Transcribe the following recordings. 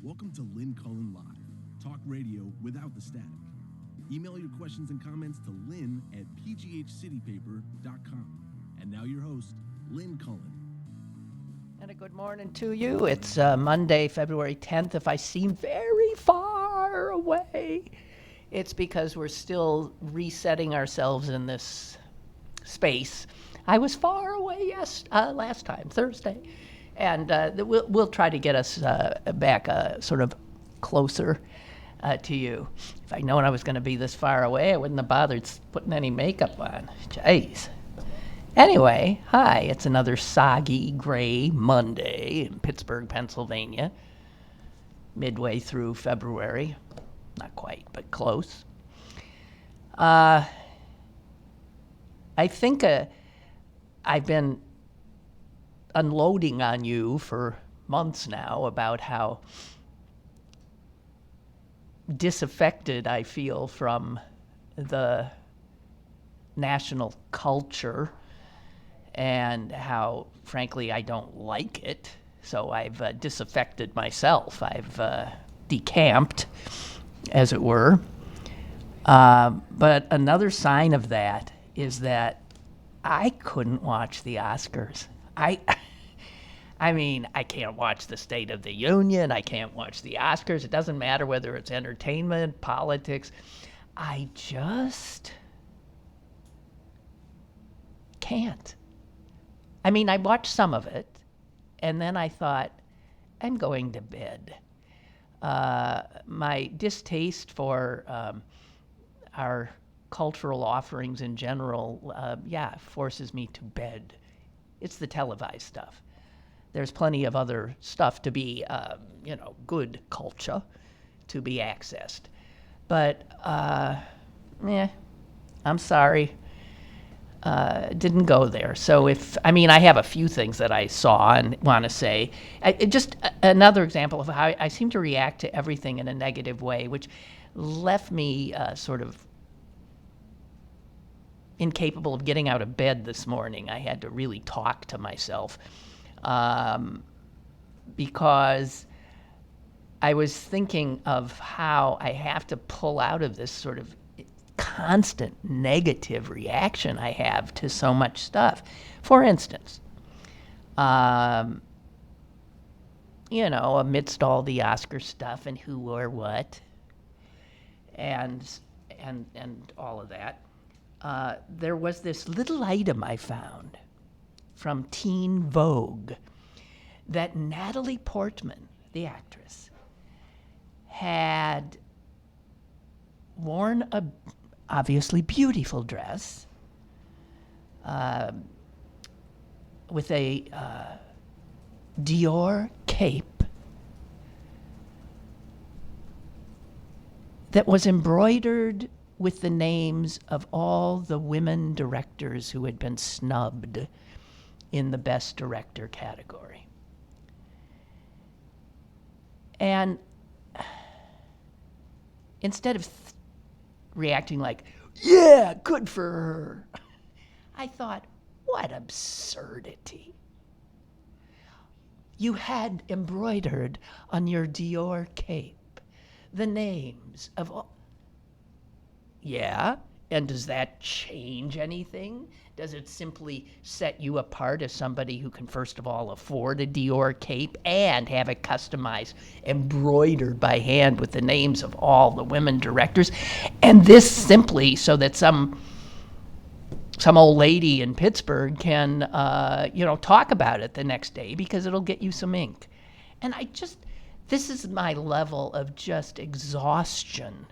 Welcome to Lynn Cullen Live, talk radio without the static. Email your questions and comments to lynn@pghcitypaper.com. And now your host, Lynn Cullen. And a good morning to you. It's Monday, February 10th. If I seem very far away, it's because we're still resetting ourselves in this space. I was far away last time, Thursday. And we'll try to get us back sort of closer to you. If I'd known I was going to be this far away, I wouldn't have bothered putting any makeup on. Jeez. Anyway, hi, it's another soggy, gray Monday in Pittsburgh, Pennsylvania, midway through February. Not quite, but close. I think I've been unloading on you for months now about how disaffected I feel from the national culture and how, frankly, I don't like it. So I've disaffected myself. I've decamped, as it were. But another sign of that is that I couldn't watch the Oscars. I mean, I can't watch the State of the Union. I can't watch the Oscars. It doesn't matter whether it's entertainment, politics. I just can't. I mean, I watched some of it, and then I thought, I'm going to bed. My distaste for our cultural offerings in general, forces me to bed. It's the televised stuff. There's plenty of other stuff to be, good culture to be accessed. But, I'm sorry. Didn't go there. So I have a few things that I saw and want to say. Just another example of how I seem to react to everything in a negative way, which left me sort of incapable of getting out of bed this morning. I had to really talk to myself because I was thinking of how I have to pull out of this sort of constant negative reaction I have to so much stuff. For instance, amidst all the Oscar stuff and who wore what and all of that, there was this little item I found from Teen Vogue that Natalie Portman, the actress, had worn a obviously beautiful dress with a Dior cape that was embroidered with the names of all the women directors who had been snubbed in the Best Director category. And instead of reacting like, yeah, good for her, I thought, what absurdity. You had embroidered on your Dior cape the names of all. Yeah, and does that change anything? Does it simply set you apart as somebody who can, first of all, afford a Dior cape and have it customized, embroidered by hand with the names of all the women directors? And this simply so that some old lady in Pittsburgh can, talk about it the next day because it'll get you some ink. And this is my level of just exhaustion.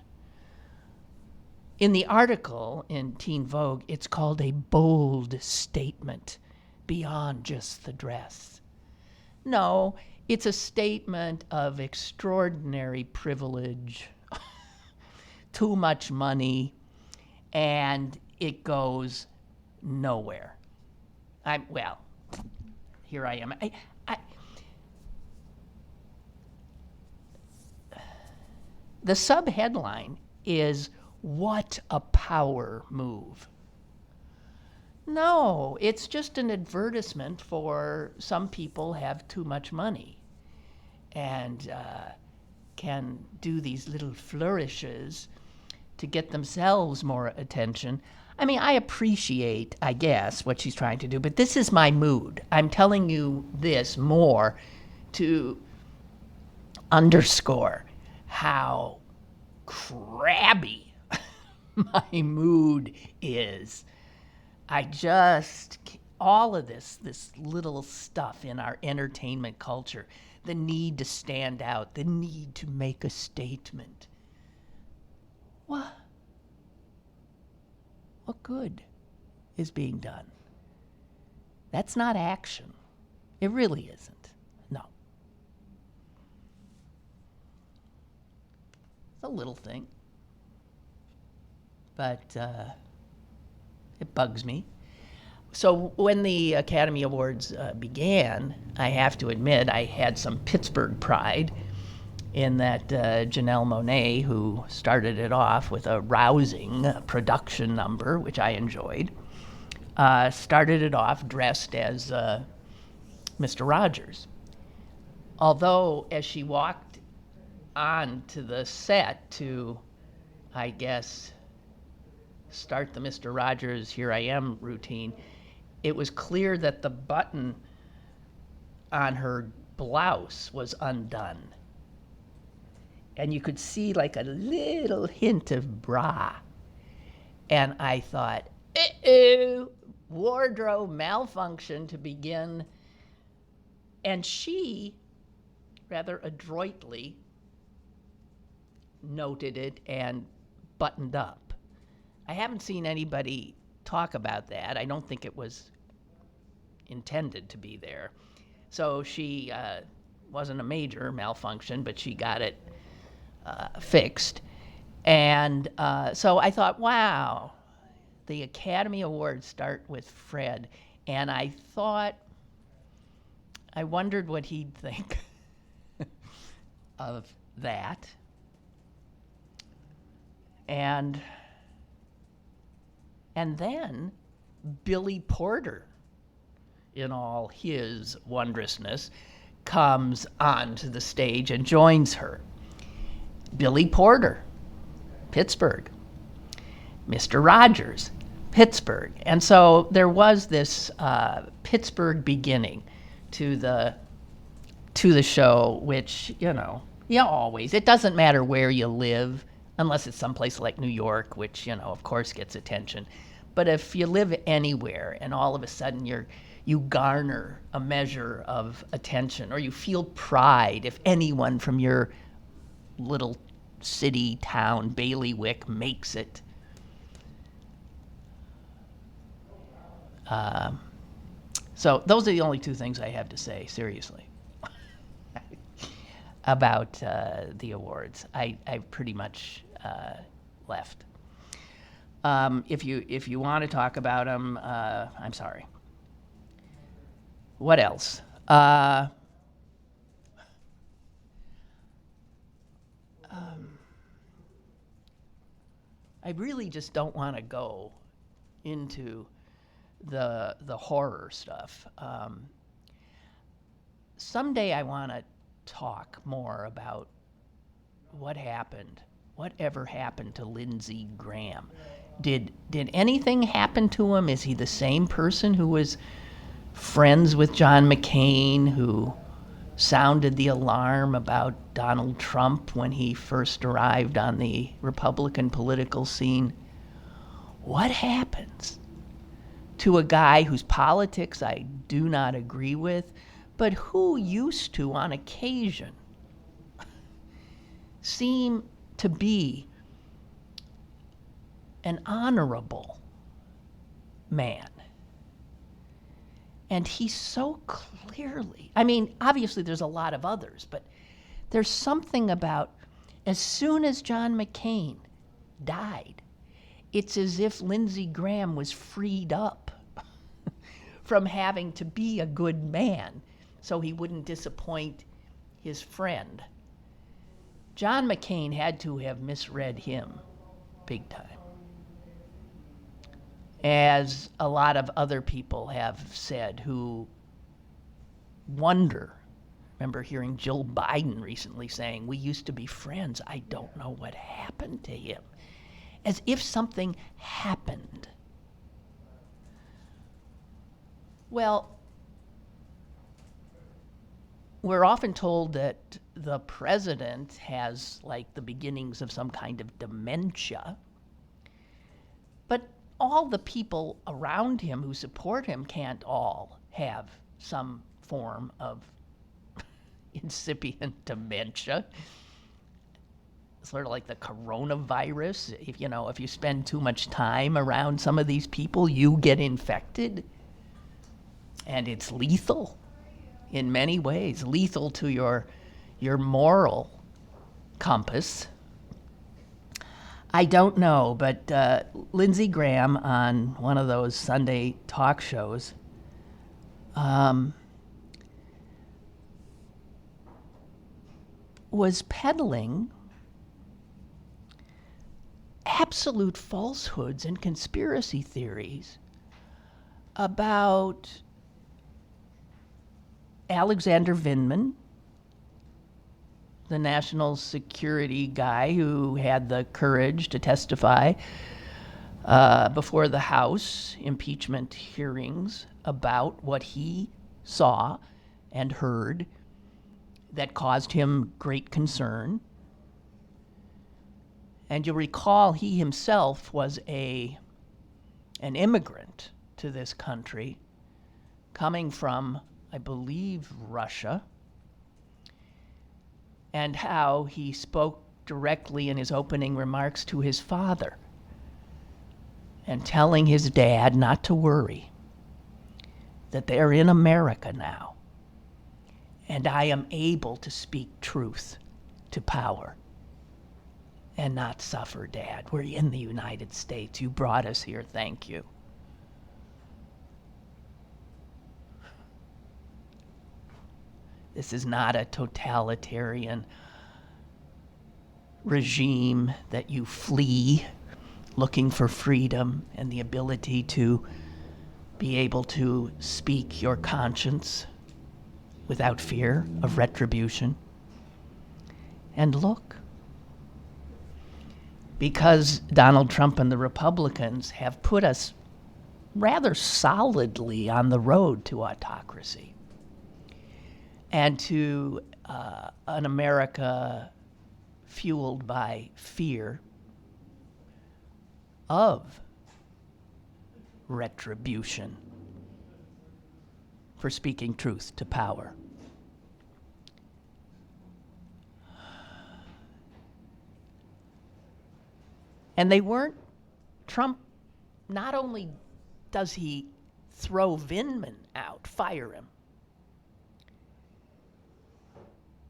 In the article in Teen Vogue, it's called a bold statement beyond just the dress. No, it's a statement of extraordinary privilege, too much money, and it goes nowhere. Here I am. The subheadline is, what a power move. No, it's just an advertisement for some people have too much money. And can do these little flourishes to get themselves more attention. I mean, I appreciate, I guess, what she's trying to do, but this is my mood. I'm telling you this more to underscore how crabby my mood is. All of this little stuff in our entertainment culture, the need to stand out, the need to make a statement. What good is being done? That's not action. It really isn't. No. It's a little thing. But it bugs me. So when the Academy Awards began, I have to admit I had some Pittsburgh pride in that Janelle Monáe, who started it off with a rousing production number, which I enjoyed, started it off dressed as Mr. Rogers. Although, as she walked on to the set to, I guess, start the Mr. Rogers Here I Am routine, it was clear that the button on her blouse was undone. And you could see like a little hint of bra. And I thought, wardrobe malfunction to begin. And she, rather adroitly, noted it and buttoned up. I haven't seen anybody talk about that. I don't think it was intended to be there. So she wasn't a major malfunction, but she got it fixed. And so I thought, wow, the Academy Awards start with Fred. And I wondered what he'd think of that. And then Billy Porter, in all his wondrousness, comes onto the stage and joins her. Billy Porter, Pittsburgh. Mr. Rogers, Pittsburgh. And so there was this Pittsburgh beginning to the show, which, always, it doesn't matter where you live, unless it's someplace like New York, which, of course gets attention. But if you live anywhere and all of a sudden you garner a measure of attention, or you feel pride if anyone from your little city, town, bailiwick makes it. So those are the only two things I have to say, seriously, about the awards. I pretty much left. If you want to talk about them, I'm sorry. What else? I really just don't want to go into the horror stuff. Someday I want to talk more about whatever happened to Lindsey Graham. Did anything happen to him? Is he the same person who was friends with John McCain, who sounded the alarm about Donald Trump when he first arrived on the Republican political scene? What happens to a guy whose politics I do not agree with, but who used to, on occasion, seem to be an honorable man? And he's so clearly, obviously there's a lot of others, but there's something about, as soon as John McCain died, it's as if Lindsey Graham was freed up from having to be a good man so he wouldn't disappoint his friend. John McCain had to have misread him big time, as a lot of other people have said who wonder remember hearing Jill Biden recently saying, we used to be friends. I don't know what happened to him. As if something happened. Well, we're often told that the president has like the beginnings of some kind of dementia. But all the people around him who support him can't all have some form of incipient dementia. Sort of like the coronavirus. If you spend too much time around some of these people, you get infected. And it's lethal in many ways, lethal to your moral compass. I don't know, but Lindsey Graham on one of those Sunday talk shows was peddling absolute falsehoods and conspiracy theories about Alexander Vindman, the national security guy who had the courage to testify before the House impeachment hearings about what he saw and heard that caused him great concern. And you'll recall he himself was an immigrant to this country, coming from, I believe, Russia, and how he spoke directly in his opening remarks to his father and telling his dad not to worry, that they're in America now, and I am able to speak truth to power and not suffer, Dad. We're in the United States. You brought us here. Thank you. This is not a totalitarian regime that you flee looking for freedom and the ability to be able to speak your conscience without fear of retribution. And look, because Donald Trump and the Republicans have put us rather solidly on the road to autocracy and to an America fueled by fear of retribution for speaking truth to power. And they weren't, Trump, not only does he throw Vindman out, fire him,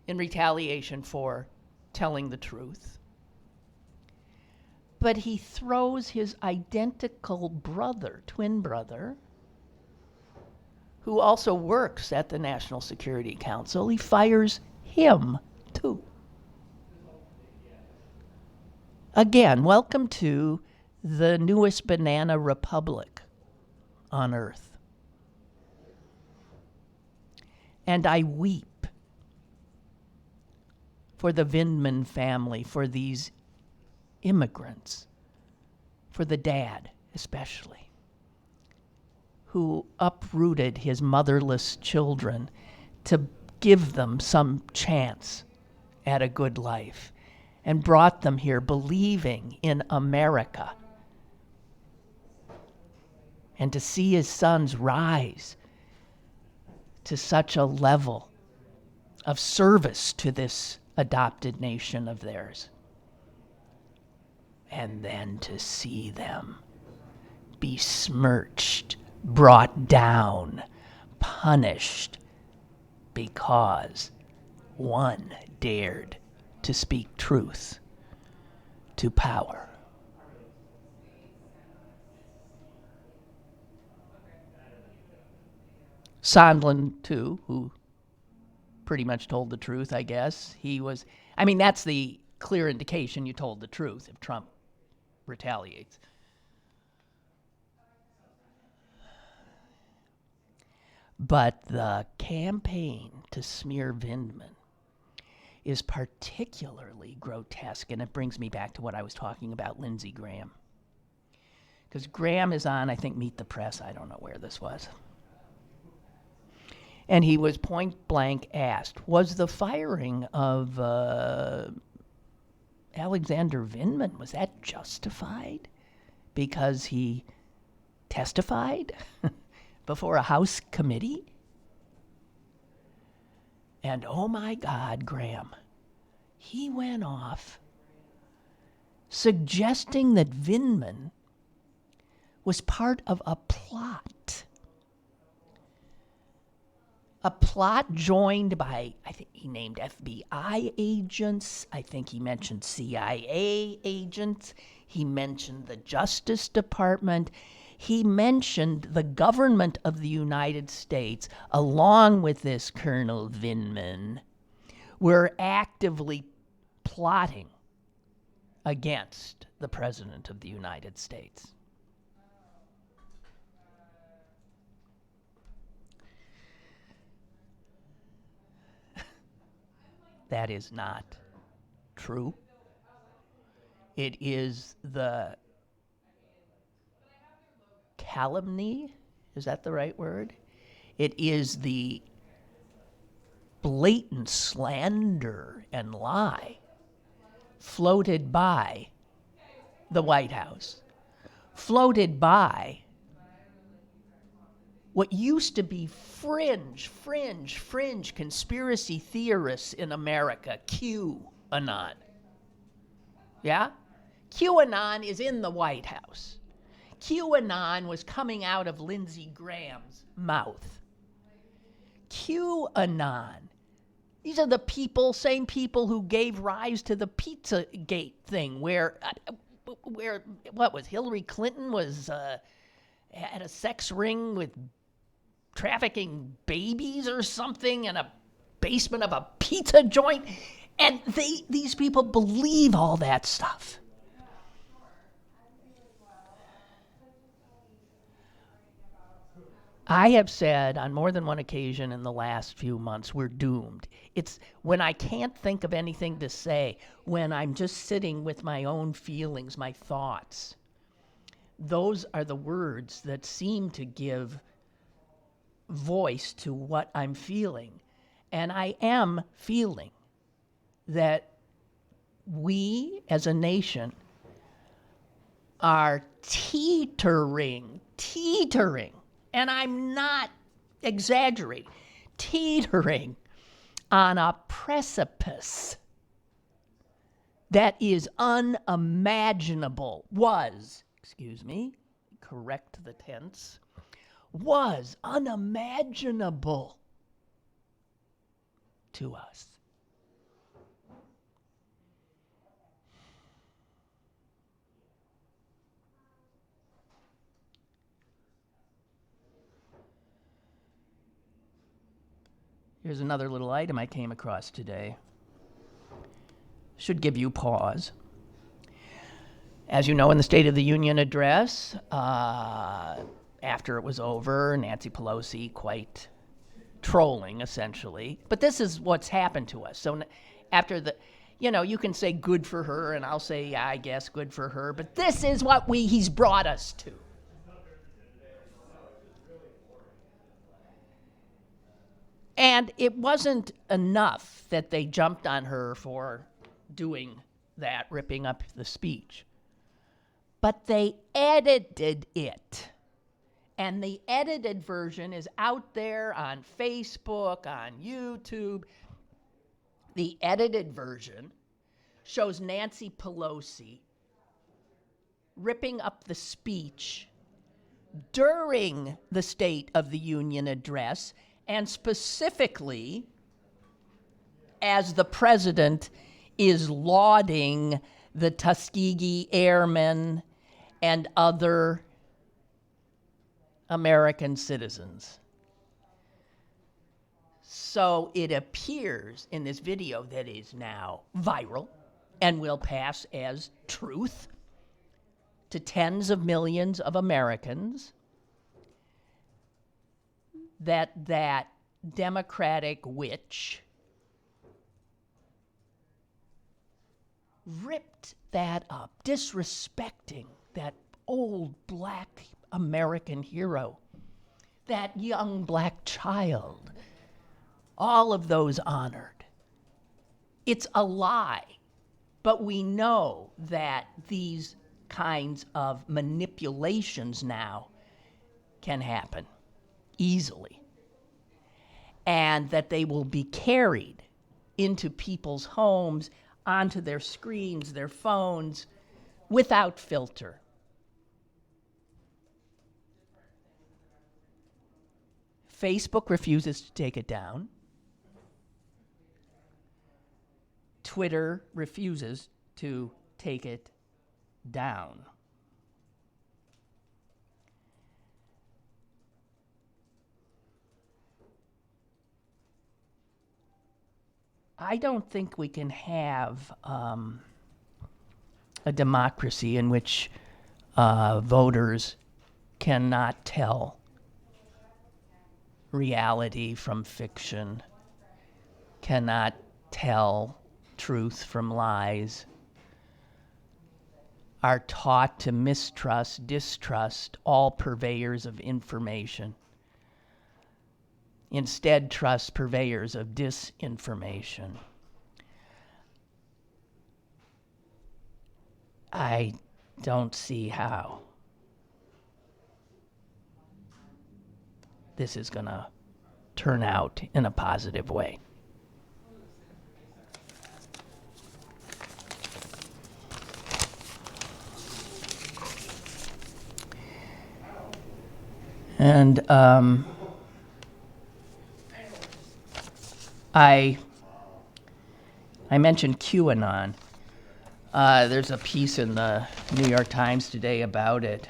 in retaliation for telling the truth, but he throws his identical brother, twin brother, who also works at the National Security Council, he fires him too. Again, welcome to the newest banana republic on earth. And I weep for the Vindman family, for these immigrants, for the dad especially, who uprooted his motherless children to give them some chance at a good life, and brought them here believing in America. And to see his sons rise to such a level of service to this adopted nation of theirs. And then to see them besmirched, brought down, punished, because one dared to speak truth to power. Sondland, too, who pretty much told the truth, I guess. That's the clear indication you told the truth if Trump retaliates. But the campaign to smear Vindman is particularly grotesque, and it brings me back to what I was talking about Lindsey Graham. Because Graham is on, I think, Meet the Press. I don't know where this was. And he was point blank asked, was the firing of Alexander Vindman, was that justified because he testified before a House committee? And oh my God, Graham, he went off suggesting that Vindman was part of a plot. A plot joined by, I think he named FBI agents, I think he mentioned CIA agents, he mentioned the Justice Department, he mentioned the government of the United States, along with this Colonel Vindman, were actively plotting against the President of the United States. That is not true. It is the calumny, is that the right word? It is the blatant slander and lie floated by the White House, floated by what used to be fringe conspiracy theorists in America, QAnon. Yeah? QAnon is in the White House. QAnon was coming out of Lindsey Graham's mouth. QAnon. These are the people, same people who gave rise to the Pizzagate thing, where what was Hillary Clinton was had a sex ring with trafficking babies or something in a basement of a pizza joint, and these people believe all that stuff. I have said on more than one occasion in the last few months, we're doomed. It's when I can't think of anything to say, when I'm just sitting with my own feelings, my thoughts. Those are the words that seem to give voice to what I'm feeling. And I am feeling that we as a nation are teetering, and I'm not exaggerating, teetering on a precipice that is unimaginable, correct the tense, was unimaginable to us. Here's another little item I came across today. Should give you pause. As you know, in the State of the Union address, after it was over, Nancy Pelosi quite trolling, essentially. But this is what's happened to us. So after the, you can say good for her, and I'll say, yeah, I guess good for her. But this is what he's brought us to. And it wasn't enough that they jumped on her for doing that, ripping up the speech. But they edited it. And the edited version is out there on Facebook, on YouTube. The edited version shows Nancy Pelosi ripping up the speech during the State of the Union address, and specifically as the president is lauding the Tuskegee Airmen and other American citizens. So it appears in this video that is now viral and will pass as truth to tens of millions of Americans that Democratic witch ripped that up, disrespecting that old black American hero, that young black child, all of those honored. It's a lie, but we know that these kinds of manipulations now can happen easily, and that they will be carried into people's homes, onto their screens, their phones, without filter. Facebook refuses to take it down. Twitter refuses to take it down. I don't think we can have a democracy in which voters cannot tell reality from fiction, cannot tell truth from lies, are taught to mistrust, distrust all purveyors of information. Instead, trust purveyors of disinformation. I don't see how this is going to turn out in a positive way. And I mentioned QAnon. There's a piece in the New York Times today about it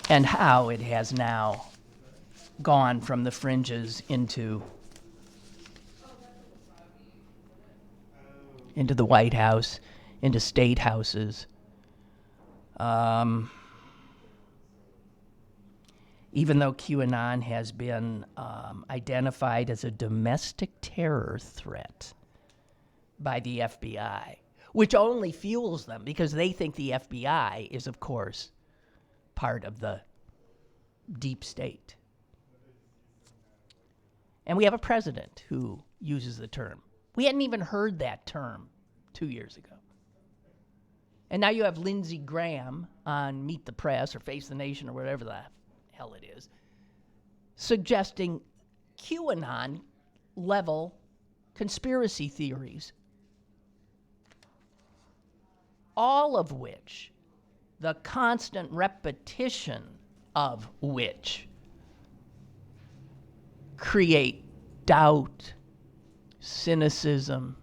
and how it has now gone from the fringes into the White House, into state houses. Even though QAnon has been identified as a domestic terror threat by the FBI, which only fuels them because they think the FBI is, of course, part of the deep state. And we have a president who uses the term. We hadn't even heard that term 2 years ago. And now you have Lindsey Graham on Meet the Press or Face the Nation or whatever the hell it is, suggesting QAnon level conspiracy theories, all of which, the constant repetition of which, create doubt, cynicism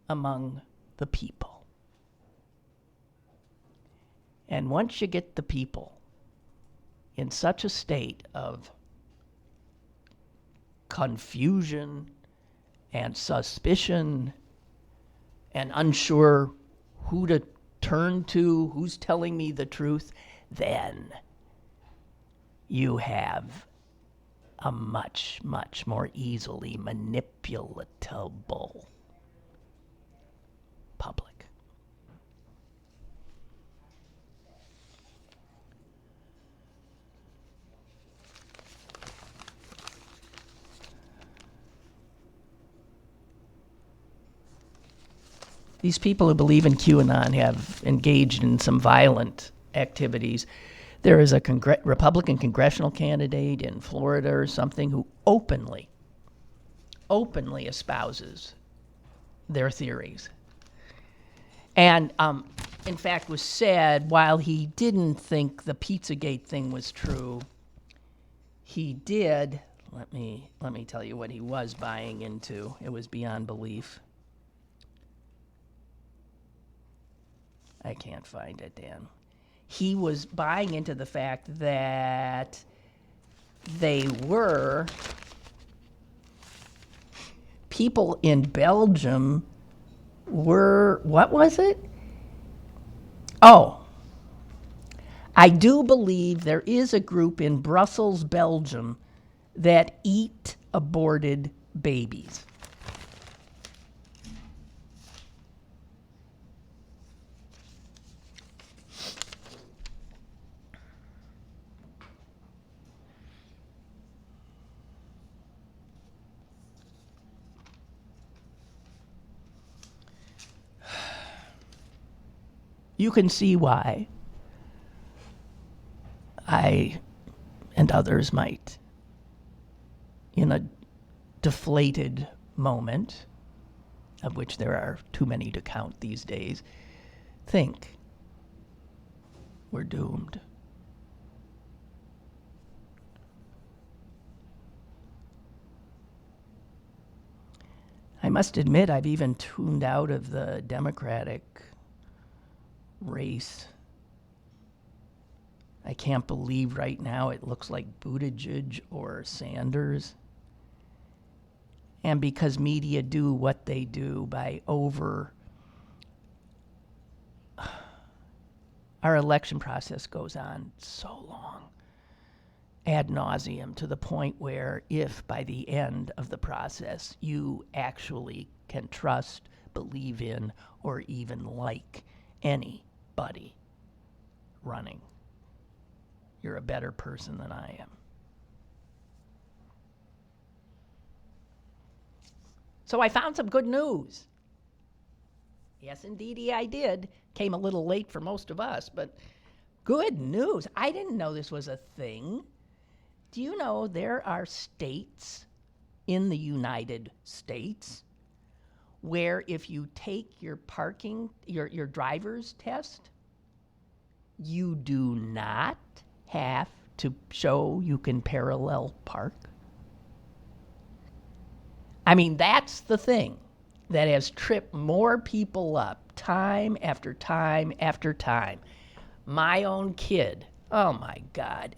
among the people. And once you get the people in such a state of confusion and suspicion and unsure who to turn to, who's telling me the truth, then you have a much, much more easily manipulatable public. These people who believe in QAnon have engaged in some violent activities. There is a Republican congressional candidate in Florida or something who openly espouses their theories. And in fact was said, while he didn't think the Pizzagate thing was true, he did, let me tell you what he was buying into. It was beyond belief. I can't find it, Dan. He was buying into the fact that they were people in Belgium were, what was it? Oh, I do believe there is a group in Brussels, Belgium, that eat aborted babies. You can see why I and others might, in a deflated moment, of which there are too many to count these days, think we're doomed. I must admit, I've even tuned out of the Democratic race. I can't believe right now it looks like Buttigieg or Sanders. And because media do what they do by our election process goes on so long, ad nauseum, to the point where if by the end of the process you actually can trust, believe in, or even like anybody running, you're a better person than I am. So I found some good news. Yes, indeedy, I did. Came a little late for most of us, but good news. I didn't know this was a thing. Do you know there are states in the United States where if you take your your driver's test, you do not have to show you can parallel park? I mean, that's the thing that has tripped more people up time after time after time. My own kid, oh my God,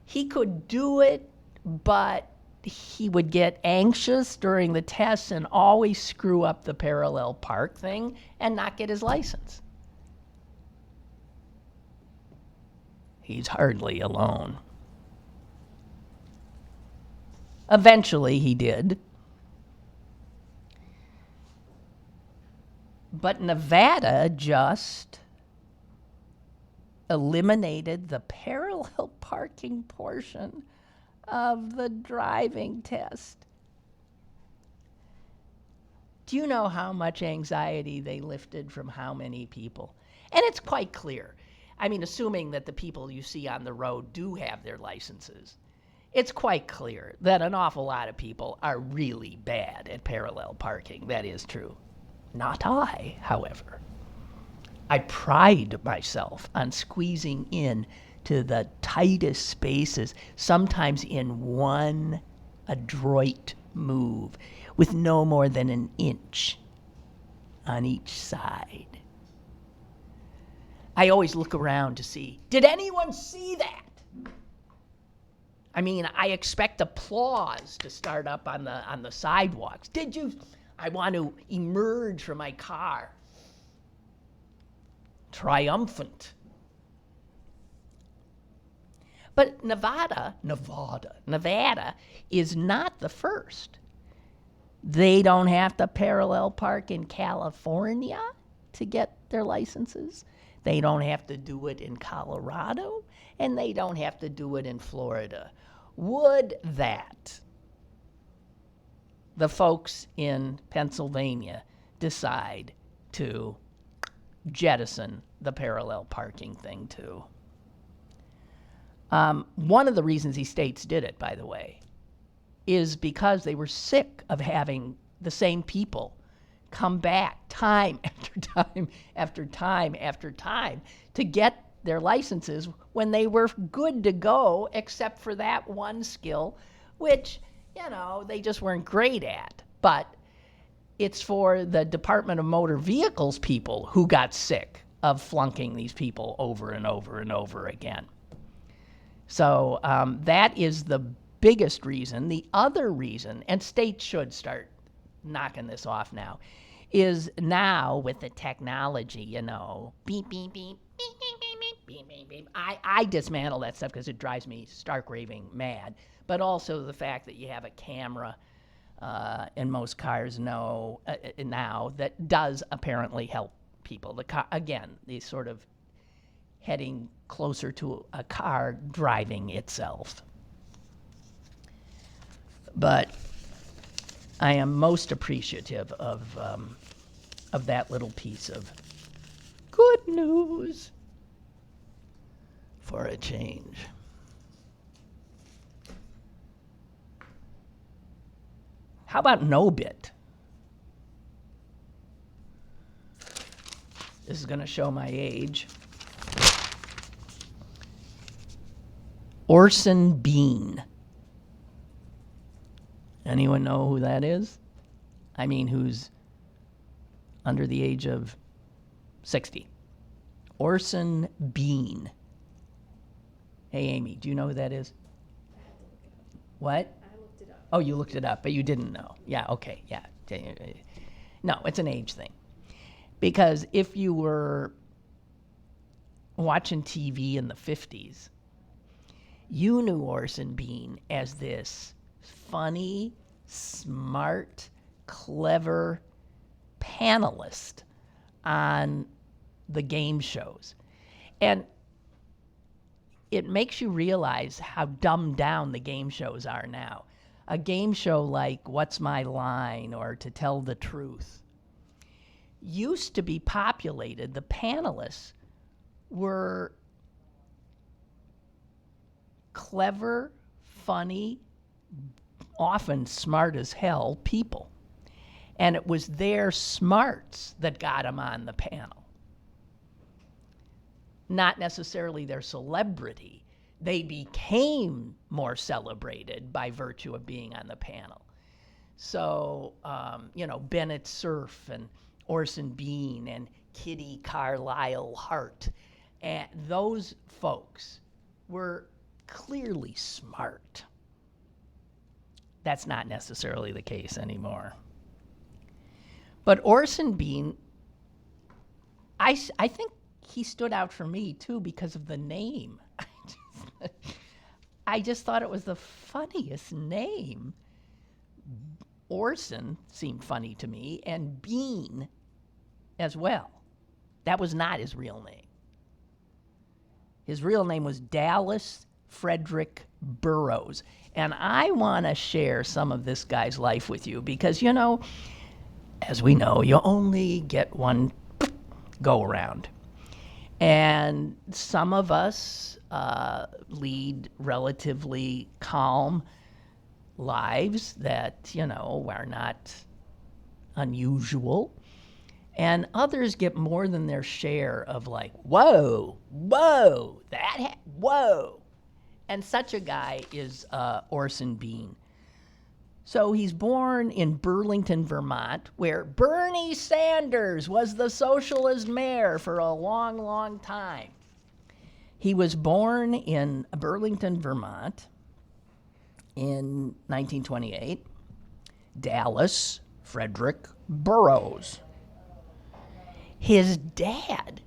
he could do it, but he would get anxious during the tests and always screw up the parallel park thing and not get his license. He's hardly alone. Eventually he did. But Nevada just eliminated the parallel parking portion of the driving test. Do you know how much anxiety they lifted from how many people? And it's quite clear. I mean, assuming that the people you see on the road do have their licenses, it's quite clear that an awful lot of people are really bad at parallel parking. That is true. Not I, however. I pride myself on squeezing in to the tightest spaces, sometimes in one adroit move, with no more than an inch on each side. I always look around to see, did anyone see that? I mean, I expect applause to start up on the sidewalks. Did you? I want to emerge from my car, triumphant. But Nevada is not the first. They don't have to parallel park in California to get their licenses. They don't have to do it in Colorado, and they don't have to do it in Florida. Would that the folks in Pennsylvania decide to jettison the parallel parking thing too? One of the reasons these states did it, by the way, is because they were sick of having the same people come back time after time after time after time to get their licenses when they were good to go, except for that one skill, which, you know, they just weren't great at. But it's for the Department of Motor Vehicles people who got sick of flunking these people over and over and over again. So that is the biggest reason. The other reason, and states should start knocking this off now, is now with the technology, you know, beep, beep, beep, beep, beep, beep, beep, beep, beep, beep. I dismantle that stuff because it drives me stark raving mad. But also the fact that you have a camera in most cars now that does apparently help people. The car, again, the sort of heading closer to a car driving itself. But I am most appreciative of that little piece of good news for a change. How about no bit? This is going to show my age. Orson Bean. Anyone know who that is? I mean, who's under the age of 60? Orson Bean. Hey, Amy, do you know who that is? What? I looked it up. Oh, you looked it up, but you didn't know. Yeah, okay, yeah. No, it's an age thing. Because if you were watching TV in the 50s, you knew Orson Bean as this funny, smart, clever panelist on the game shows. And it makes you realize how dumbed down the game shows are now. A game show like What's My Line or To Tell the Truth used to be populated. The panelists were clever, funny, often smart as hell people. And it was their smarts that got them on the panel. Not necessarily their celebrity. They became more celebrated by virtue of being on the panel. So, Bennett Cerf and Orson Bean and Kitty Carlisle Hart, and those folks were clearly smart. That's not necessarily the case anymore. But Orson Bean, I think he stood out for me too because of the name. I just thought it was the funniest name. Orson seemed funny to me, and Bean as well. That was not his real name. His real name was Dallas Frederick Burroughs. And I want to share some of this guy's life with you because, as we know, you only get one go around. And some of us lead relatively calm lives that, are not unusual. And others get more than their share of like, whoa, whoa. And such a guy is Orson Bean. So he's born in Burlington, Vermont, where Bernie Sanders was the socialist mayor for a long, long time. He was born in Burlington, Vermont in 1928. Dallas Frederick Burroughs. His dad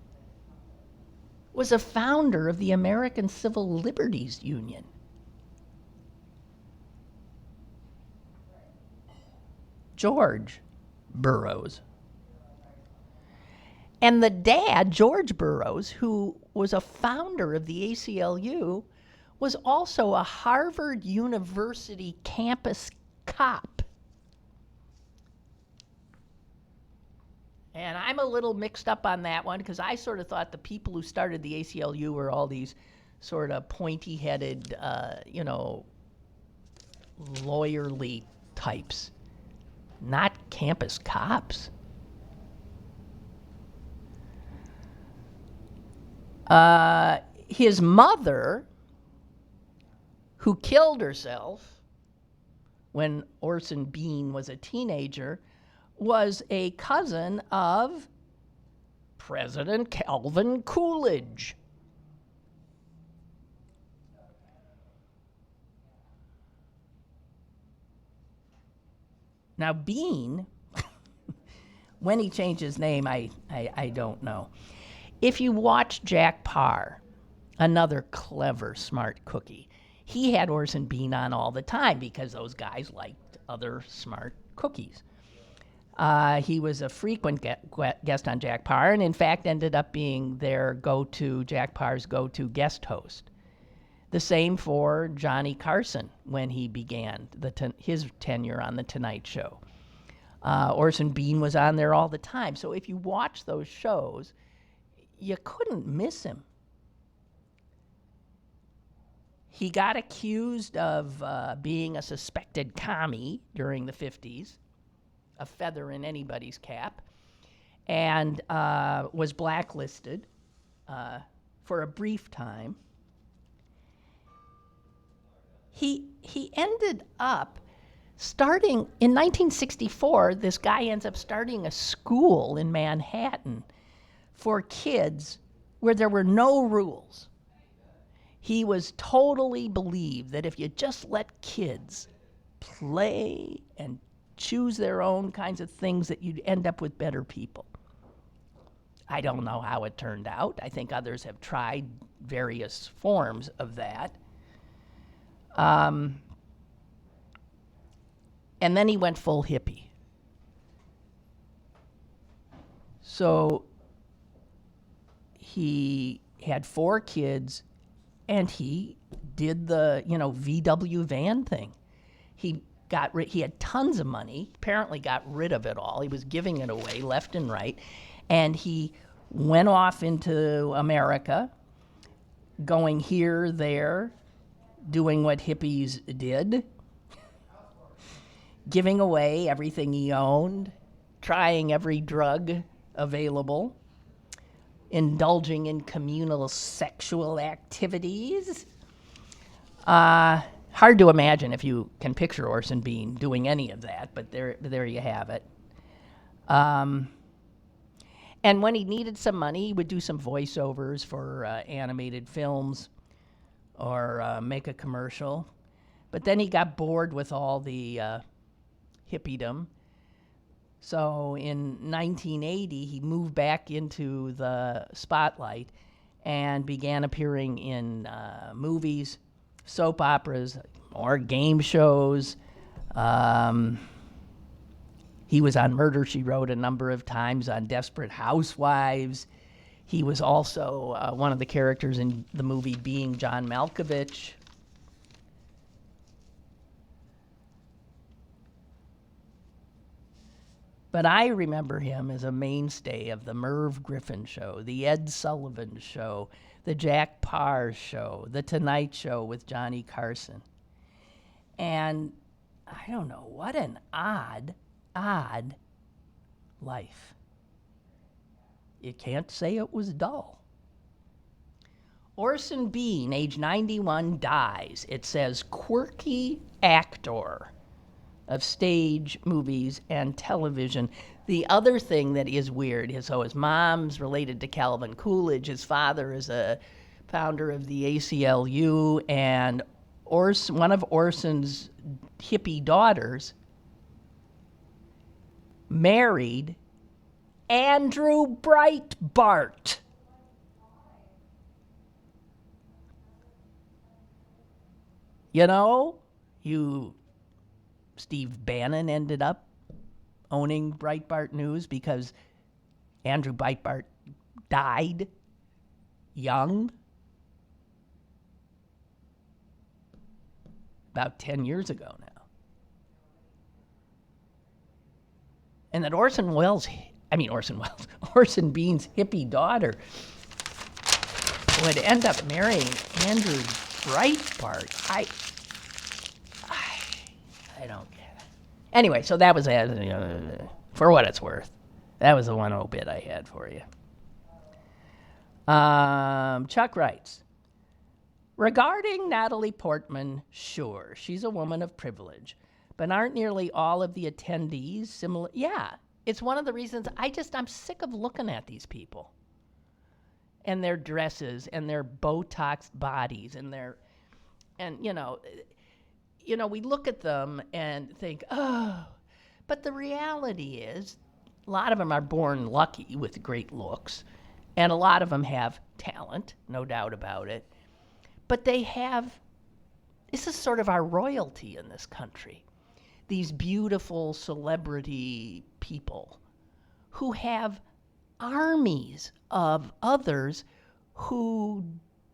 was a founder of the American Civil Liberties Union. George Burroughs. And the dad, George Burroughs, who was a founder of the ACLU, was also a Harvard University campus cop. And I'm a little mixed up on that one because I sort of thought the people who started the ACLU were all these sort of pointy-headed, lawyerly types, not campus cops. His mother, who killed herself when Orson Bean was a teenager, was a cousin of President Calvin Coolidge. Now, Bean, when he changed his name, I don't know. If you watch Jack Parr, another clever, smart cookie. He had Orson Bean on all the time because those guys liked other smart cookies. He was a frequent guest on Jack Paar, and in fact ended up being Jack Paar's go-to guest host. The same for Johnny Carson when he began his tenure on The Tonight Show. Orson Bean was on there all the time. So if you watch those shows, you couldn't miss him. He got accused of being a suspected commie during the 50s, a feather in anybody's cap, and was blacklisted for a brief time. He ended up starting, in 1964, this guy ends up starting a school in Manhattan for kids where there were no rules. He was totally believed that if you just let kids play and choose their own kinds of things, that you'd end up with better people. I don't know how it turned out. I think others have tried various forms of that. And then he went full hippie. So he had 4 kids, and he did the, VW van thing. He had tons of money, apparently got rid of it all. He was giving it away left and right. And he went off into America, going here, there, doing what hippies did, giving away everything he owned, trying every drug available, indulging in communal sexual activities. Hard to imagine if you can picture Orson Bean doing any of that, but there you have it. And when he needed some money, he would do some voiceovers for animated films or make a commercial. But then he got bored with all the hippiedom. So in 1980, he moved back into the spotlight and began appearing in movies, soap operas, or game shows. He was on Murder, She Wrote a number of times, on Desperate Housewives. He was also one of the characters in the movie Being John Malkovich. But I remember him as a mainstay of the Merv Griffin Show, the Ed Sullivan Show, the Jack Paar Show, the Tonight Show with Johnny Carson. And I don't know, what an odd life. You can't say it was dull. Orson Bean, age 91, dies. It says quirky actor of stage, movies, and television. The other thing that is weird is, his mom's related to Calvin Coolidge. His father is a founder of the ACLU, and one of Orson's hippie daughters married Andrew Breitbart. Steve Bannon ended up owning Breitbart News because Andrew Breitbart died young about 10 years ago now. And that Orson Bean's hippie daughter would end up marrying Andrew Breitbart. I don't get it. Anyway, so that was, for what it's worth, that was the one obit I had for you. Chuck writes, regarding Natalie Portman, sure, she's a woman of privilege, but aren't nearly all of the attendees similar? Yeah, it's one of the reasons I'm sick of looking at these people and their dresses and their Botoxed bodies and we look at them and think, oh, but the reality is a lot of them are born lucky with great looks, And a lot of them have talent, no doubt about it. But they have, this is sort of our royalty in this country. These beautiful celebrity people who have armies of others who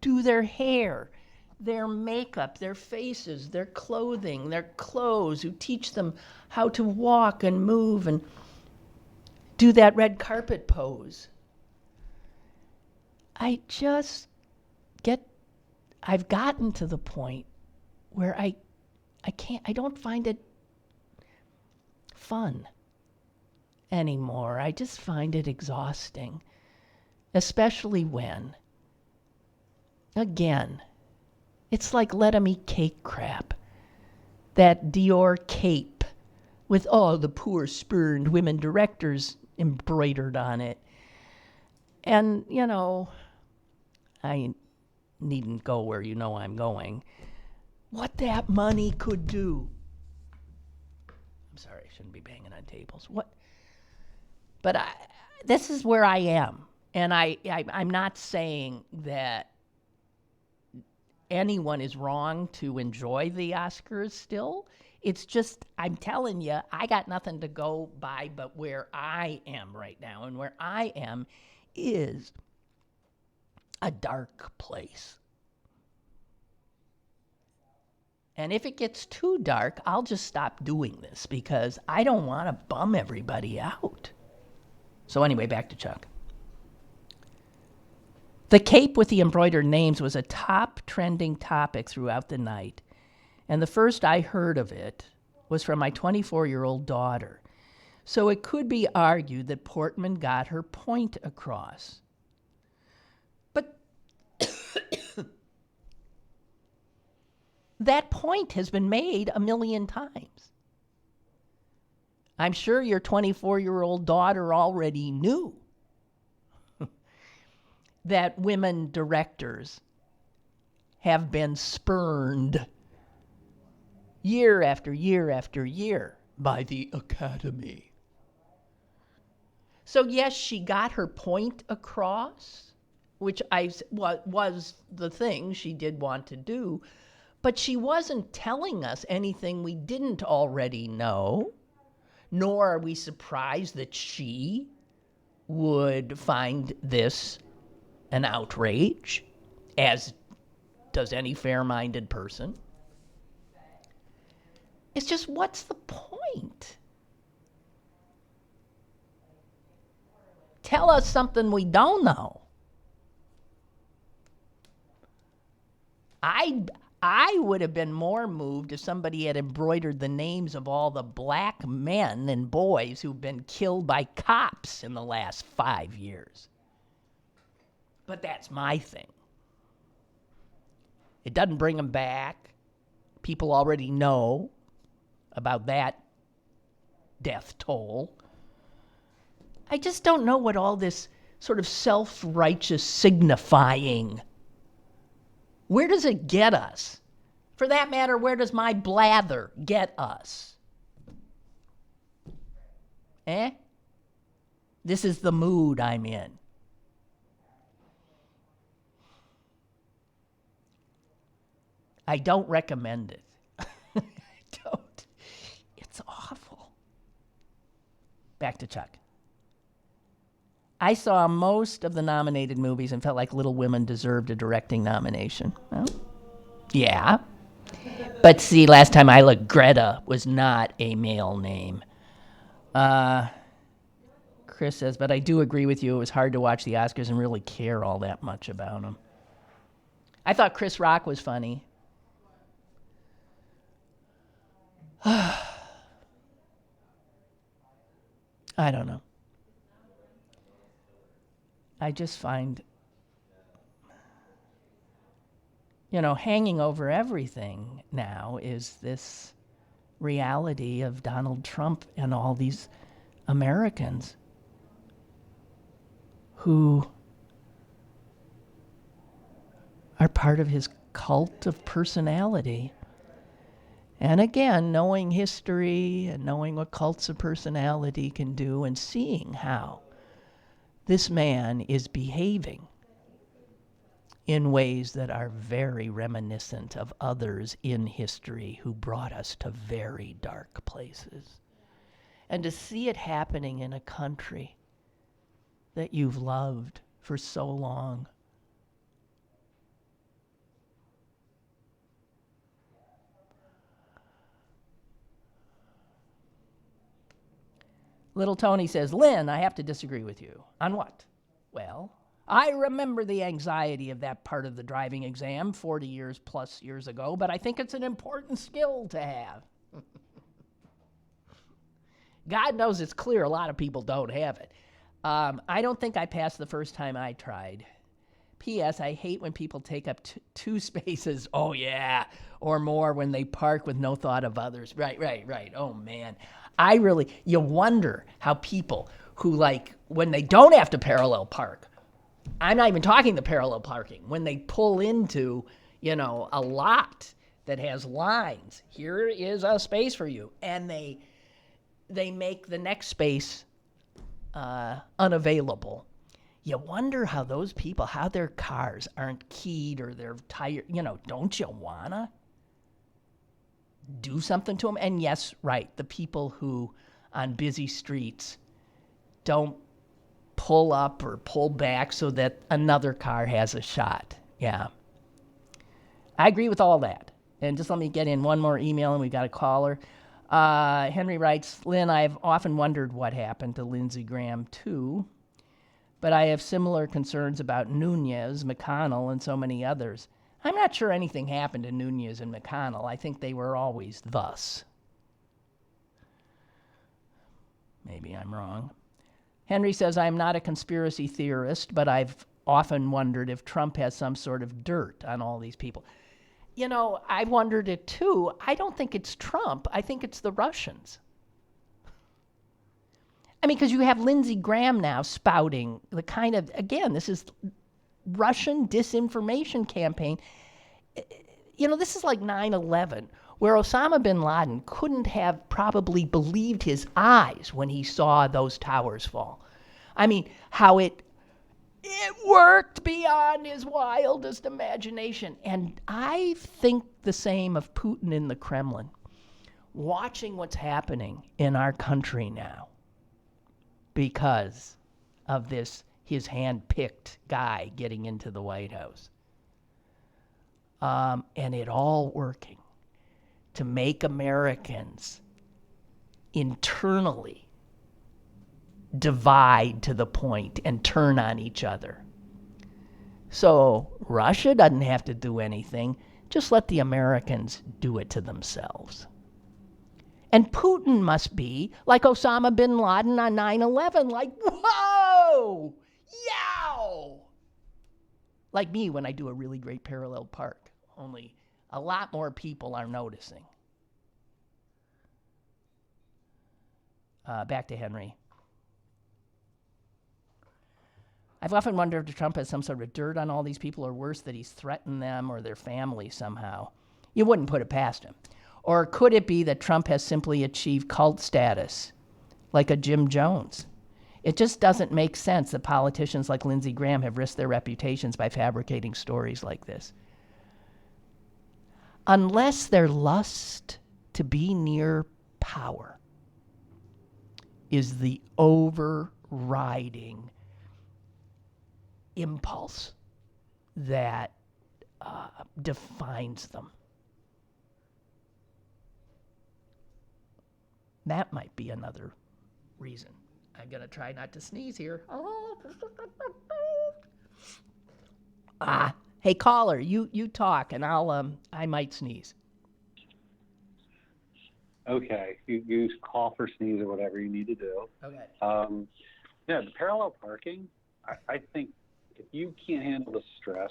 do their hair, their makeup, their faces, their clothing, their clothes, who teach them how to walk and move and do that red carpet pose. I've gotten to the point where I don't find it fun anymore. I just find it exhausting, especially when, again, it's like let 'em eat cake crap. That Dior cape with all the poor spurned women directors embroidered on it. And, I needn't go where you know I'm going. What that money could do. I'm sorry, I shouldn't be banging on tables. But this is where I am. And I'm not saying that anyone is wrong to enjoy the Oscars still. It's just, I'm telling you, I got nothing to go by but where I am right now. And where I am is a dark place. And if it gets too dark, I'll just stop doing this because I don't want to bum everybody out. So anyway, back to Chuck. The cape with the embroidered names was a top trending topic throughout the night. And the first I heard of it was from my 24-year-old daughter. So it could be argued that Portman got her point across. But that point has been made a million times. I'm sure your 24-year-old daughter already knew that women directors have been spurned year after year after year by the Academy. So yes, she got her point across, which was the thing she did want to do, but she wasn't telling us anything we didn't already know, nor are we surprised that she would find this an outrage, as does any fair-minded person. It's just, what's the point? Tell us something we don't know. I would have been more moved if somebody had embroidered the names of all the black men and boys who've been killed by cops in the last 5 years. But that's my thing. It doesn't bring them back. People already know about that death toll. I just don't know what all this sort of self-righteous signifying, where does it get us? For that matter, where does my blather get us? This is the mood I'm in. I don't recommend it. I don't. It's awful. Back to Chuck. I saw most of the nominated movies and felt like Little Women deserved a directing nomination. Well, yeah. But see, last time I looked, Greta was not a male name. Chris says, but I do agree with you. It was hard to watch the Oscars and really care all that much about them. I thought Chris Rock was funny. I don't know. I just find, hanging over everything now is this reality of Donald Trump and all these Americans who are part of his cult of personality. And again, knowing history and knowing what cults of personality can do and seeing how this man is behaving in ways that are very reminiscent of others in history who brought us to very dark places. And to see it happening in a country that you've loved for so long. Little Tony says, Lynn, I have to disagree with you. On what? Well, I remember the anxiety of that part of the driving exam 40 years plus years ago, but I think it's an important skill to have. God knows it's clear a lot of people don't have it. I don't think I passed the first time I tried. P.S. I hate when people take up two spaces, oh yeah, or more when they park with no thought of others. Right. Oh man. You wonder how people who, like, when they don't have to parallel park, I'm not even talking the parallel parking, when they pull into, a lot that has lines, here is a space for you, and they make the next space unavailable. You wonder how those people, how their cars aren't keyed or they're tired. Don't you wanna do something to them? And yes, right, the people who on busy streets don't pull up or pull back so that another car has a shot. Yeah. I agree with all that. And just let me get in one more email, and we've got a caller. Henry writes, Lynn, I've often wondered what happened to Lindsey Graham, too. But I have similar concerns about Nunez, McConnell, and so many others. I'm not sure anything happened to Nunez and McConnell. I think they were always thus. Maybe I'm wrong. Henry says, I'm not a conspiracy theorist, but I've often wondered if Trump has some sort of dirt on all these people. I've wondered it too. I don't think it's Trump. I think it's the Russians. Because you have Lindsey Graham now spouting the kind of, again, this is Russian disinformation campaign. This is like 9/11, where Osama bin Laden couldn't have probably believed his eyes when he saw those towers fall. How it worked beyond his wildest imagination. And I think the same of Putin in the Kremlin, watching what's happening in our country now because of this, his hand-picked guy getting into the White House. And it all working to make Americans internally divide to the point and turn on each other. So Russia doesn't have to do anything. Just let the Americans do it to themselves. And Putin must be like Osama bin Laden on 9/11, like, whoa, yow! Like me when I do a really great parallel park, only a lot more people are noticing. Back to Henry. I've often wondered if Trump has some sort of dirt on all these people, or worse, that he's threatened them or their families somehow. You wouldn't put it past him. Or could it be that Trump has simply achieved cult status, like a Jim Jones? It just doesn't make sense that politicians like Lindsey Graham have risked their reputations by fabricating stories like this. Unless their lust to be near power is the overriding impulse that defines them. That might be another reason. I'm going to try not to sneeze here. Hey, caller, you talk, and I might sneeze. Okay, you call for sneeze or whatever you need to do. Okay. The parallel parking, I think if you can't handle the stress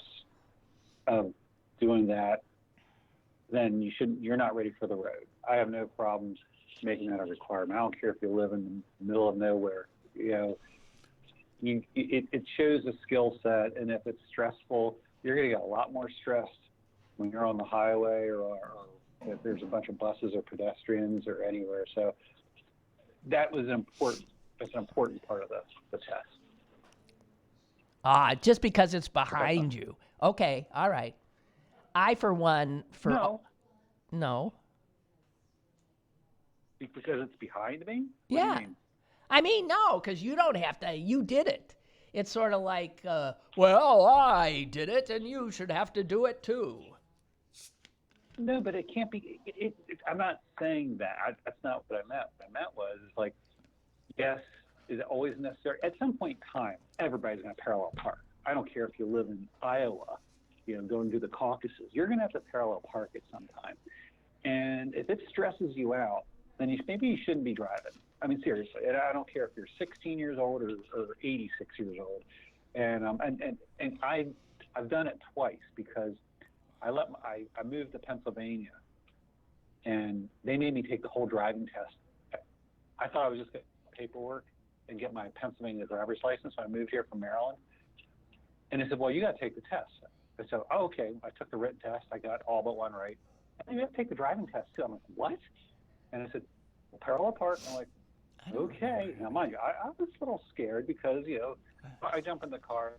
of doing that, then you're not ready for the road. I have no problems making that a requirement. I don't care if you live in the middle of nowhere. It shows a skill set, and if it's stressful, you're going to get a lot more stressed when you're on the highway or if there's a bunch of buses or pedestrians or anywhere. So that was important. That's an important part of the test. Just because it's behind you. Okay, all right. I, for one, No. Because it's behind me? What Yeah. do you mean? I mean, no, because you don't have to. You did it. It's sort of like, well, I did it, and you should have to do it too. No, but it can't be. I'm not saying that. That's not what I meant. What I meant was like, yes, is it always necessary? At some point in time, everybody's going to parallel park. I don't care if you live in Iowa, going to the Caucasus. You're going to have to parallel park at some time. And if it stresses you out, then maybe you shouldn't be driving. I mean, seriously. And I don't care if you're 16 years old or 86 years old. And I've done it twice because I moved to Pennsylvania, and they made me take the whole driving test. I thought I was just going to paperwork and get my Pennsylvania driver's license. So I moved here from Maryland, and they said, "Well, you got to take the test." I said, "Oh, okay." I took the written test. I got all but one right. And you have to take the driving test too. I'm like, "What?" And I said, well, "Parallel park." And I'm like, "Okay." Now, mind you, I was a little scared because I jump in the car.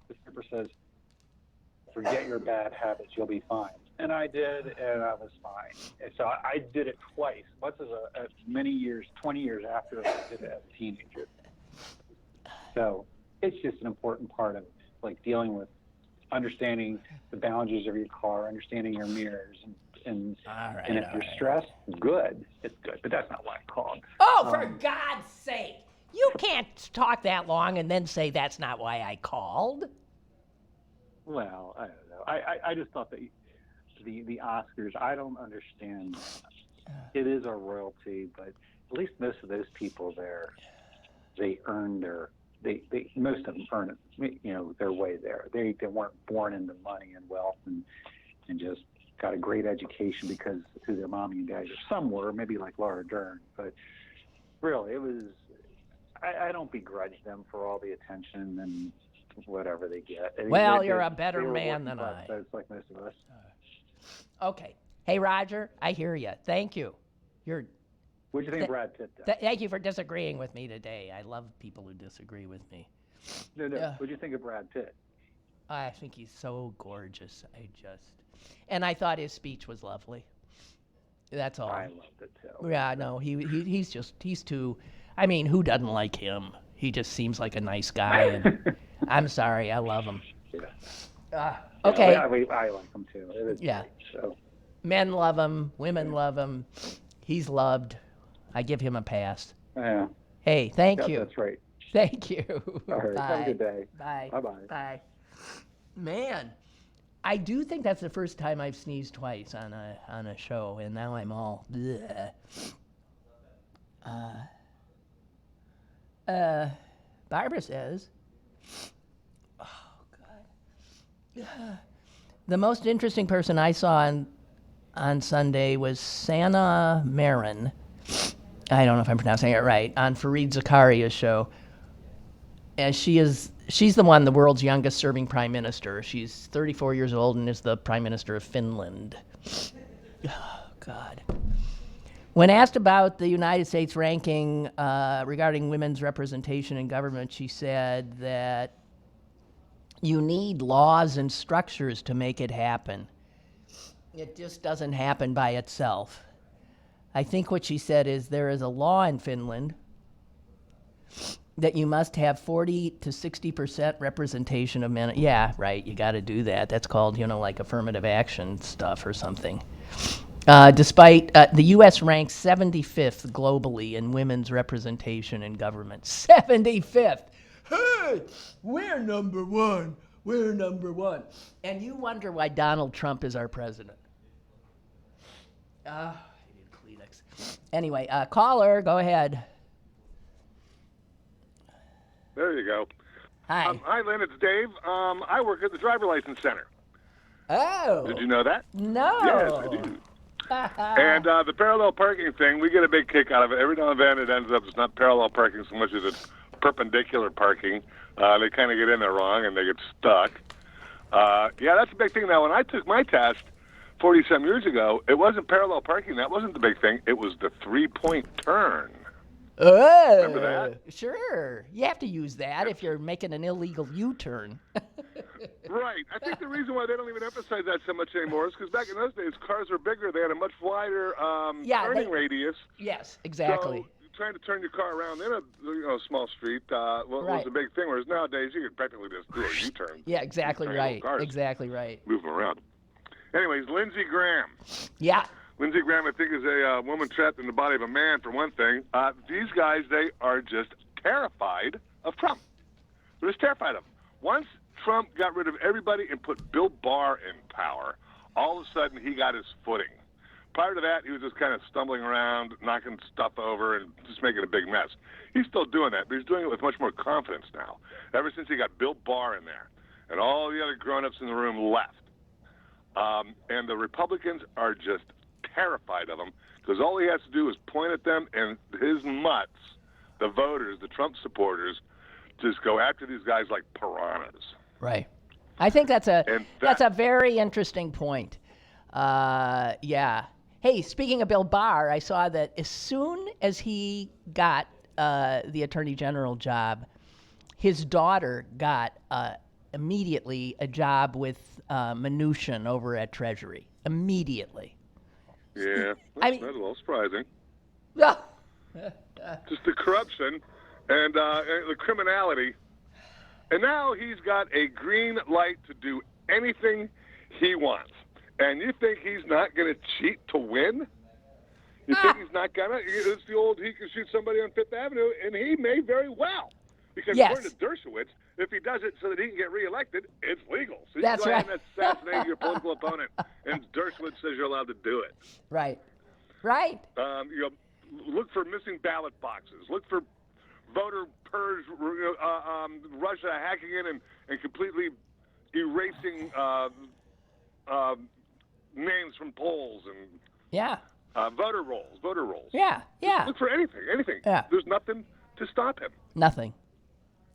The skipper says, "Forget your bad habits, you'll be fine." And I did, and I was fine. And so I did it twice. Once as many years, 20 years after I did it as a teenager. So it's just an important part of like dealing with understanding the boundaries of your car, understanding your mirrors, and if you're stressed, good. It's good, but that's not why I called. Oh, for God's sake! You can't talk that long and then say that's not why I called. Well, I don't know. I just thought that the Oscars, I don't understand. It is a royalty, but at least most of those people there, they earned most of them earn it, their way there. They weren't born into money and wealth and just got a great education because who their mommy and daddy are. Some were, maybe like Laura Dern, but really it was, I don't begrudge them for all the attention and whatever they get. Well, you're a better man than I. It's like most of us. Okay. Hey, Roger, I hear you. Thank you. What do you think of Brad Pitt, though? Thank you for disagreeing with me today. I love people who disagree with me. No. What do you think of Brad Pitt? I think he's so gorgeous. And I thought his speech was lovely. That's all. I loved it too. Yeah, no, he's too. I mean, who doesn't like him? He just seems like a nice guy, and I'm sorry, I love him. Yeah. Okay. Yeah, I like him too. It is yeah. Great, so. Men love him. Women love him. He's loved. I give him a pass. Yeah. Hey, thank you. That's right. Thank you. All right. Bye. Have a good day. Bye. Bye-bye. Bye. Man, I do think that's the first time I've sneezed twice on a show, and now I'm all bleh. Barbara says, oh, God. The most interesting person I saw on Sunday was Sana Marin. I don't know if I'm pronouncing it right, on Fareed Zakaria's show. And she's the one, the world's youngest serving prime minister. She's 34 years old and is the prime minister of Finland. Oh, God. When asked about the United States ranking regarding women's representation in government, she said that you need laws and structures to make it happen. It just doesn't happen by itself. I think what she said is there is a law in Finland that you must have 40 to 60% representation of men. Yeah, right, you got to do that. That's called, like affirmative action stuff or something. Despite the U.S. ranks 75th globally in women's representation in government. 75th. Hey, we're number one. We're number one. And you wonder why Donald Trump is our president. I need Kleenex. Anyway, caller, go ahead. There you go. Hi. Hi, Lynn. It's Dave. I work at the driver license center. Oh. Did you know that? No. Yes, I do. And the parallel parking thing, we get a big kick out of it. Every now and then it ends up it's not parallel parking so much as it's perpendicular parking. They kind of get in there wrong and they get stuck. Yeah, that's a big thing. Now, when I took my test 40-some years ago, it wasn't parallel parking. That wasn't the big thing. It was the three-point turn. Remember that? Sure. You have to use that if you're making an illegal U-turn. Right. I think the reason why they don't even emphasize that so much anymore is because back in those days, cars were bigger. They had a much wider turning radius. Yes, exactly. So trying to turn your car around in a small street was a big thing. Whereas nowadays, you could practically just do a U-turn. Yeah, exactly right. Cars, exactly right. move them around. Anyways, Lindsey Graham. Yeah. Lindsey Graham, I think, is a woman trapped in the body of a man, for one thing. These guys, they are just terrified of Trump. They're just terrified of him. Once Trump got rid of everybody and put Bill Barr in power, all of a sudden he got his footing. Prior to that, he was just kind of stumbling around, knocking stuff over, and just making a big mess. He's still doing that, but he's doing it with much more confidence now, ever since he got Bill Barr in there. And all the other grown-ups in the room left. And the Republicans are just terrified of him because all he has to do is point at them, and his mutts, the voters, the Trump supporters, just go after these guys like piranhas. Right. I think that's a very interesting point. Yeah. Hey, speaking of Bill Barr, I saw that as soon as he got the Attorney General job, his daughter got immediately a job with Mnuchin over at Treasury. Immediately. Yeah, that's a little surprising. Yeah. Just the corruption and the criminality. And now he's got a green light to do anything he wants. And you think he's not going to cheat to win? You think he's not going to? It's the old, he can shoot somebody on Fifth Avenue, and he may very well. Because according to Dershowitz, if he does it so that he can get reelected, it's legal. So you can go ahead and assassinate your political opponent, and Dershowitz says you're allowed to do it. Right. Look for missing ballot boxes. Look for voter purge, Russia hacking in and completely erasing names from polls and voter rolls. Yeah. Look for anything. Yeah. There's nothing to stop him. Nothing.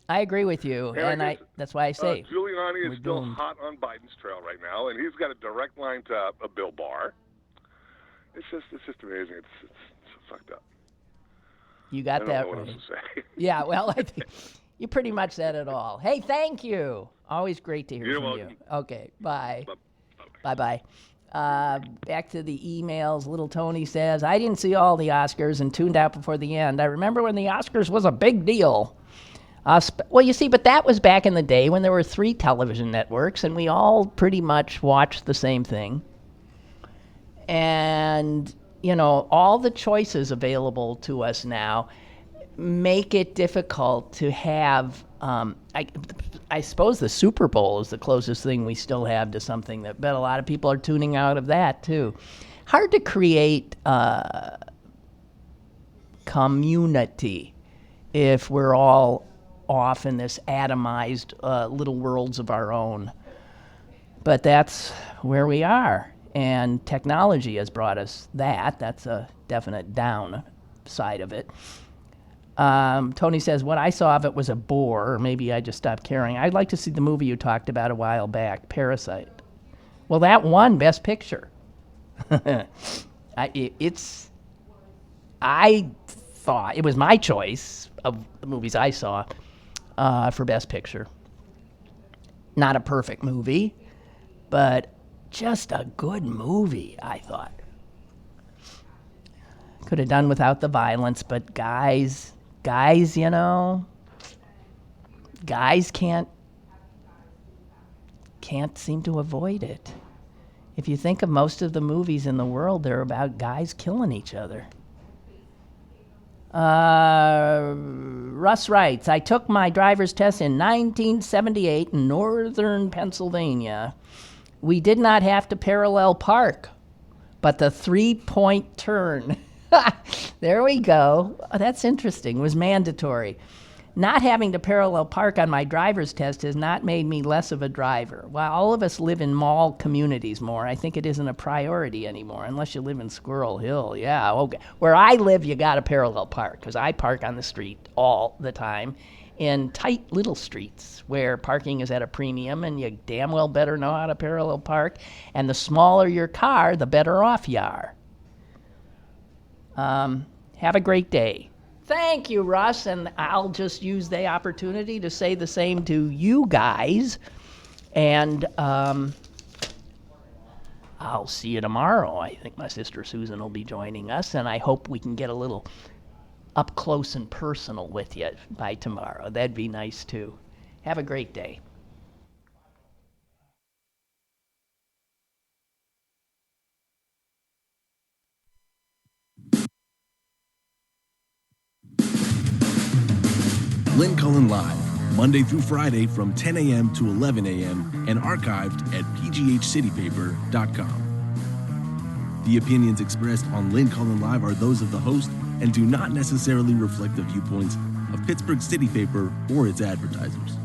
I agree with you, and that's why I say Giuliani is still hot on Biden's trail right now, and he's got a direct line to Bill Barr. It's just amazing. It's so fucked up. You got that right. I don't know what else to say. Yeah, well, I think you pretty much said it all. Hey, thank you. Always great to hear from you. Okay, bye. Bye-bye. Back to the emails. Little Tony says, I didn't see all the Oscars and tuned out before the end. I remember when the Oscars was a big deal. Well, you see, but that was back in the day when there were 3 television networks, and we all pretty much watched the same thing. And, all the choices available to us now make it difficult to have, I suppose the Super Bowl is the closest thing we still have to something that, but a lot of people are tuning out of that too. Hard to create community if we're all off in this atomized little worlds of our own. But that's where we are. And technology has brought us that. That's a definite down side of it. Tony says, what I saw of it was a bore, or maybe I just stopped caring. I'd like to see the movie you talked about a while back, Parasite. Well, that won Best Picture. I thought it was my choice of the movies I saw for Best Picture. Not a perfect movie, but just a good movie, I thought. Could have done without the violence, but guys, guys can't seem to avoid it. If you think of most of the movies in the world, they're about guys killing each other. Russ writes, I took my driver's test in 1978 in northern Pennsylvania. We did not have to parallel park, but the 3-point turn. There we go. Oh, that's interesting. It was mandatory. Not having to parallel park on my driver's test has not made me less of a driver. While all of us live in mall communities more, I think it isn't a priority anymore, unless you live in Squirrel Hill. Yeah, okay. Where I live, you got to parallel park, because I park on the street all the time in tight little streets where parking is at a premium, and you damn well better know how to parallel park. And the smaller your car, the better off you are. Have a great day. Thank you, Russ, and I'll just use the opportunity to say the same to you guys. And I'll see you tomorrow. I think my sister Susan will be joining us, and I hope we can get a little up close and personal with you by tomorrow. That'd be nice too. Have a great day. Lynn Cullen Live, Monday through Friday from 10 a.m. to 11 a.m. and archived at pghcitypaper.com. The opinions expressed on Lynn Cullen Live are those of the host and do not necessarily reflect the viewpoints of Pittsburgh City Paper or its advertisers.